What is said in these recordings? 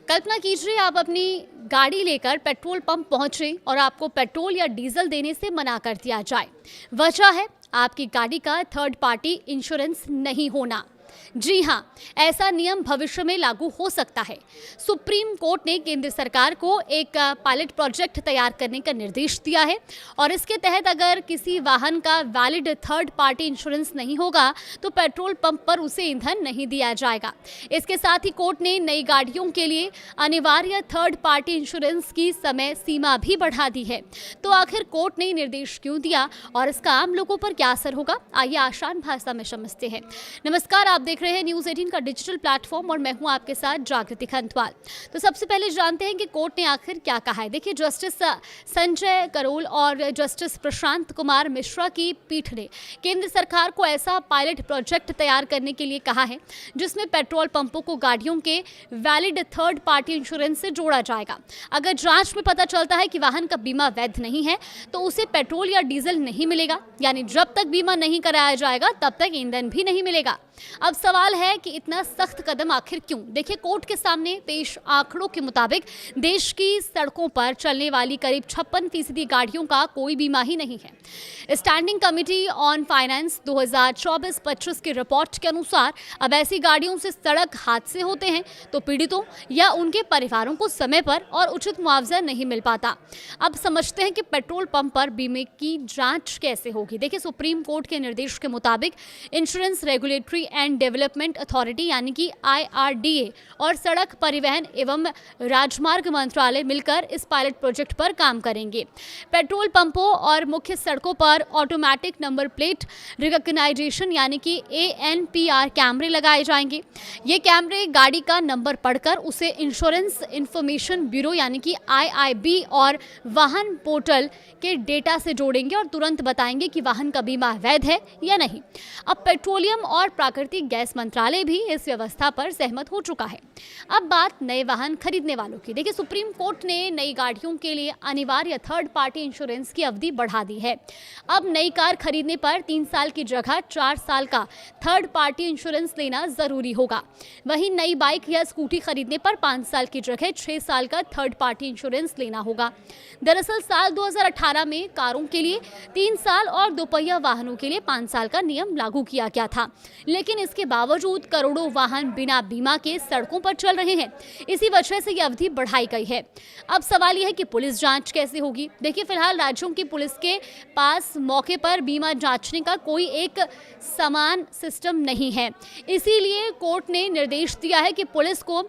कल्पना कीजिए आप अपनी गाड़ी लेकर पेट्रोल पंप पहुंचे और आपको पेट्रोल या डीजल देने से मना कर दिया जाए। वजह है आपकी गाड़ी का थर्ड पार्टी इंश्योरेंस नहीं होना। जी हां, ऐसा नियम भविष्य में लागू हो सकता है। सुप्रीम कोर्ट ने केंद्र सरकार को एक पायलट प्रोजेक्ट तैयार करने का निर्देश दिया है और इसके तहत अगर किसी वाहन का वैलिड थर्ड पार्टी इंश्योरेंस नहीं होगा तो पेट्रोल पंप पर उसे ईंधन नहीं दिया जाएगा। इसके साथ ही कोर्ट ने नई गाड़ियों के लिए अनिवार्य थर्ड पार्टी इंश्योरेंस की समय सीमा भी बढ़ा दी है। तो आखिर कोर्ट ने निर्देश क्यों दिया और इसका आम लोगों पर क्या असर होगा, आइए आसान भाषा में समझते हैं। नमस्कार, आप देख रहे हैं न्यूज़ 18 का डिजिटल प्लेटफॉर्म और मैं हूं आपके साथ जागृति खंतवाल। तो सबसे पहले जानते हैं कि कोर्ट ने आखिर क्या कहा है। देखिए, जस्टिस संजय करोल और जस्टिस प्रशांत कुमार मिश्रा की पीठ ने केंद्र सरकार को ऐसा पायलट प्रोजेक्ट तैयार करने के लिए कहा है जिसमें पेट्रोल पंपों को गाड़ियों के वैलिड थर्ड पार्टी इंश्योरेंस से जोड़ा जाएगा। अगर जांच में पता चलता है कि वाहन का बीमा वैध नहीं है तो उसे पेट्रोल या डीजल नहीं मिलेगा, यानी जब तक बीमा नहीं कराया जाएगा तब तक ईंधन भी नहीं मिलेगा। अब सवाल है कि इतना सख्त कदम आखिर क्यों? देखिए, कोर्ट के सामने पेश आंकड़ों के मुताबिक देश की सड़कों पर चलने वाली करीब 56% गाड़ियों का कोई बीमा ही नहीं है। स्टैंडिंग कमेटी ऑन फाइनेंस 2024-25 की रिपोर्ट के अनुसार अब ऐसी गाड़ियों से सड़क हादसे होते हैं तो पीड़ितों या उनके परिवारों को समय पर और उचित मुआवजा नहीं मिल पाता। अब समझते हैं कि पेट्रोल पंप पर बीमे की जांच कैसे होगी। देखिए, सुप्रीम कोर्ट के निर्देश के मुताबिक insurance regulatory and development authority यानी कि IRDA और सड़क परिवहन एवं राजमार्ग मंत्रालय मिलकर इस पायलट प्रोजेक्ट पर काम करेंगे। पेट्रोल पंपों और मुख्य सड़कों पर ऑटोमेटिक नंबर प्लेट रिकॉग्नाइजेशन यानी कि ANPR कैमरे लगाए जाएंगे। ये कैमरे गाड़ी का नंबर पढ़कर उसे इंश्योरेंस इंफॉर्मेशन ब्यूरो यानी कि IIB और वाहन पोर्टल के डेटा से जोड़ेंगे और तुरंत बताएंगे कि वाहन का बीमा वैध है या नहीं। अब पेट्रोलियम और प्राकृतिक गैस मंत्रालय भी इस व्यवस्था पर सहमत हो चुका है। अब बात नए वाहन खरीदने वालों की। देखिए, सुप्रीम कोर्ट ने नई गाड़ियों के लिए अनिवार्य थर्ड पार्टी इंश्योरेंस की अवधि बढ़ा दी है। अब नई कार खरीदने पर 3 साल की जगह 4 साल का थर्ड पार्टी इंश्योरेंस लेना जरूरी होगा। वहीं नई बाइक या स्कूटी खरीदने पर 5 साल की जगह 6 साल का थर्ड पार्टी इंश्योरेंस लेना होगा। दरअसल साल 2018 में कारों के लिए 3 साल और दोपहिया वाहनों के लिए 5 साल का नियम लागू किया गया था, लेकिन इसके बावजूद करोड़ों वाहन बिना बीमा के सड़कों पर चल रहे हैं। इसी वजह से ये अवधि बढ़ाई गई है। अब सवाल यह है कि पुलिस जांच कैसे होगी। देखिए, फिलहाल राज्यों की पुलिस के पास मौके पर बीमा जांचने का कोई एक समान सिस्टम नहीं है। इसीलिए कोर्ट ने निर्देश दिया है कि पुलिस को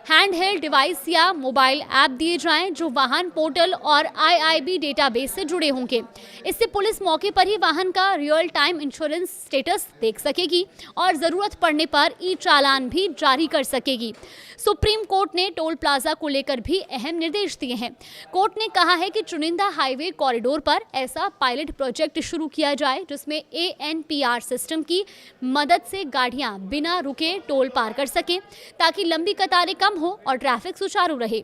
हैंडहेल्ड डिवाइस या मोबाइल ऐप दिए जाएं जो वाहन पोर्टल और IIB डेटाबेस से जुड़े होंगे। इससे पुलिस मौके पर ही वाहन का रियल टाइम इंश्योरेंस स्टेटस देख सकेगी और जरूरत पड़ने पर ई-चालान भी जारी कर सकेगी। सुप्रीम कोर्ट ने टोल प्लाजा को लेकर भी अहम निर्देश दिए हैं। कोर्ट ने कहा है कि चुनिंदा हाईवे कॉरिडोर पर ऐसा पायलट प्रोजेक्ट शुरू किया जाए जिसमें ANPR सिस्टम की मदद से गाड़ियां बिना रुके टोल पार कर सकें ताकि लंबी कतारें कम हो और ट्रैफिक सुचारू रहे।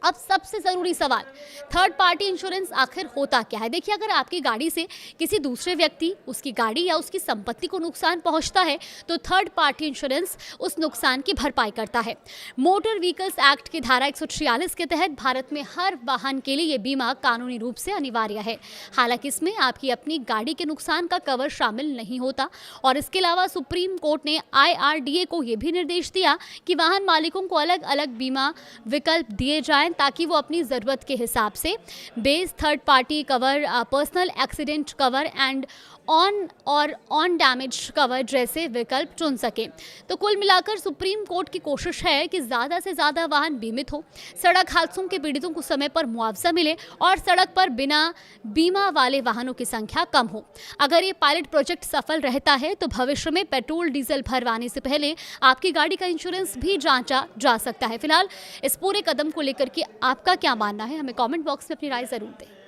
अब सबसे ज़रूरी सवाल, थर्ड पार्टी इंश्योरेंस आखिर होता क्या है? देखिए, अगर आपकी गाड़ी से किसी दूसरे व्यक्ति, उसकी गाड़ी या उसकी संपत्ति को नुकसान पहुंचता है तो थर्ड पार्टी इंश्योरेंस उस नुकसान की भरपाई करता है। मोटर व्हीकल्स एक्ट की धारा 146 के तहत भारत में हर वाहन के लिए ये बीमा कानूनी रूप से अनिवार्य है। हालांकि इसमें आपकी अपनी गाड़ी के नुकसान का कवर शामिल नहीं होता। और इसके अलावा सुप्रीम कोर्ट ने IRDA को ये भी निर्देश दिया कि वाहन मालिकों को अलग अलग बीमा विकल्प दिए जाएं ताकि वो अपनी ज़रूरत के हिसाब से base third party cover, personal accident cover and on damage cover जैसे विकल्प चुन सके। तो कुल मिलाकर सुप्रीम कोर्ट की कोशिश है कि ज़्यादा से ज़्यादा वाहन बीमित हो, सड़क हादसों के पीड़ितों को समय पर मुआवजा मिले और सड़क पर बिना बीमा वाले वाहनों की संख्या कम हो। अगर ये पायलट प्रोजेक्ट सफल रहता है तो भविष्य में पेट्रोल डीजल भरवाने से पहले आपकी गाड़ी का इंश्योरेंस भी जांचा जा सकता है। फिलहाल इस पूरे कदम को लेकर के आपका क्या मानना है, हमें कमेंट बॉक्स में अपनी राय जरूर दें।